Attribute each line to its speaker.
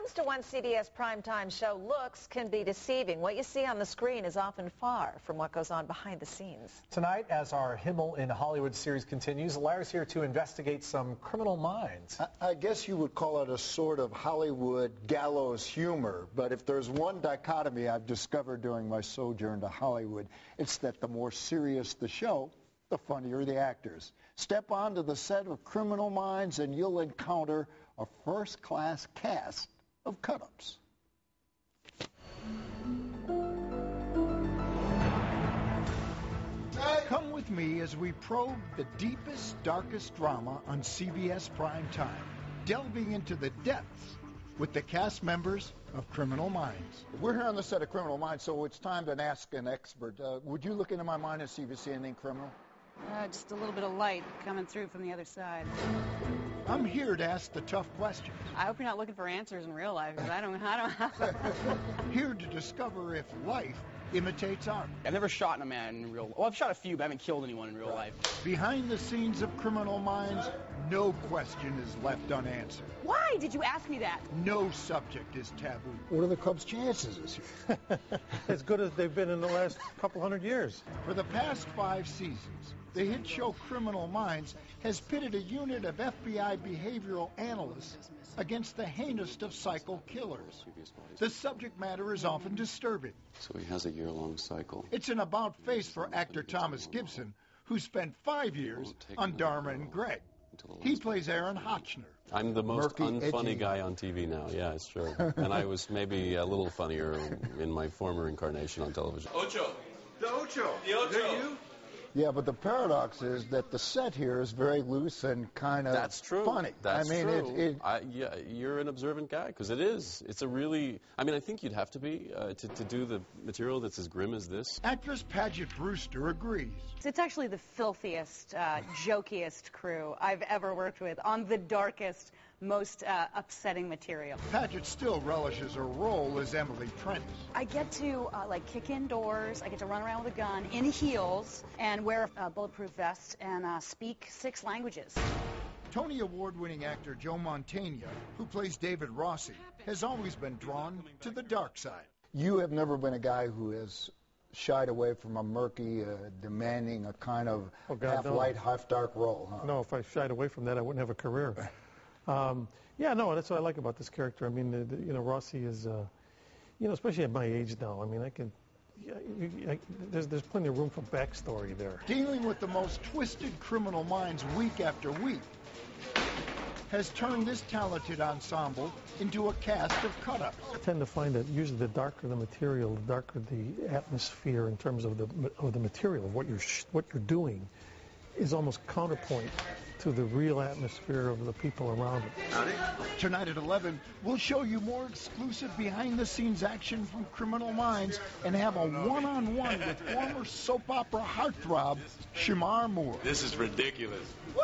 Speaker 1: comes to one CBS primetime show, looks can be deceiving. What you see on the screen is often far from what goes on behind the scenes.
Speaker 2: Tonight, as our Himmel in Hollywood series continues, Larry's here to investigate some criminal minds.
Speaker 3: I guess you would call it a sort of Hollywood gallows humor, but if there's one dichotomy I've discovered during my sojourn to Hollywood, it's that the more serious the show, the funnier the actors. Step onto the set of Criminal Minds and you'll encounter a first-class cast of cut-ups. Come with me as we probe the deepest, darkest drama on CBS Primetime, delving into the depths with the cast members of Criminal Minds. We're here on the set of Criminal Minds, so it's time to ask an expert. Would you look into my mind and see if you see anything criminal?
Speaker 4: Just a little bit of light coming through from the other side.
Speaker 3: I'm here to ask the tough questions.
Speaker 4: I hope you're not looking for answers in real life, because I don't have
Speaker 3: Here to discover if life imitates art.
Speaker 5: I've never shot a man in real life. Well, I've shot a few, but I haven't killed anyone in real life. Behind
Speaker 3: the scenes of Criminal Minds, no question is left unanswered.
Speaker 4: Why did you ask me that?
Speaker 3: No subject is taboo. What are the Cubs' chances this year?
Speaker 2: As good as they've been in the last couple hundred years.
Speaker 3: For the past 5 seasons, the hit show Criminal Minds has pitted a unit of FBI behavioral analysts against the heinous of cycle killers. The subject matter is often disturbing.
Speaker 6: So he has a year-long cycle.
Speaker 3: It's an about-face for actor Thomas Gibson, who spent 5 years on Dharma and Greg. He plays Aaron Hotchner.
Speaker 6: I'm the most
Speaker 3: murky,
Speaker 6: unfunny
Speaker 3: edgy
Speaker 6: guy on TV now, yeah, it's true. And I was maybe a little funnier in my former incarnation on television.
Speaker 7: Ocho.
Speaker 3: The Ocho.
Speaker 7: The Ocho.
Speaker 3: Is that you? Yeah, but the paradox is that the set here is very loose and kind of
Speaker 6: That's true.
Speaker 3: funny.
Speaker 6: That's
Speaker 3: true.
Speaker 6: Yeah, you're an observant guy, because it is. It's a really, I mean, I think you'd have to be to do the material that's as grim as this.
Speaker 3: Actress Paget Brewster agrees.
Speaker 4: It's actually the filthiest, jokiest crew I've ever worked with on the darkest, most upsetting material.
Speaker 3: Paget still relishes her role as Emily Prentice.
Speaker 4: I get to like kick in doors, I get to run around with a gun in heels and wear a bulletproof vest and speak 6 languages.
Speaker 3: Tony Award-winning actor Joe Mantegna, who plays David Rossi, has always been drawn to the dark side. You have never been a guy who has shied away from a murky, demanding a kind of half-light, half-dark role, huh?
Speaker 2: No, if I shied away from that, I wouldn't have a career. Yeah, no, that's what I like about this character. I mean, you know, Rossi is, you know, especially at my age now. I mean, there's plenty of room for backstory there.
Speaker 3: Dealing with the most twisted criminal minds week after week has turned this talented ensemble into a cast of cut-ups.
Speaker 2: I tend to find that usually the darker the material, the darker the atmosphere in terms of the material, of what you're doing, is almost counterpoint to the real atmosphere of the people around it.
Speaker 3: Tonight at 11, we'll show you more exclusive behind-the-scenes action from Criminal Minds and have a one-on-one with former soap opera heartthrob Shamar Moore.
Speaker 7: This is ridiculous.
Speaker 3: Woo!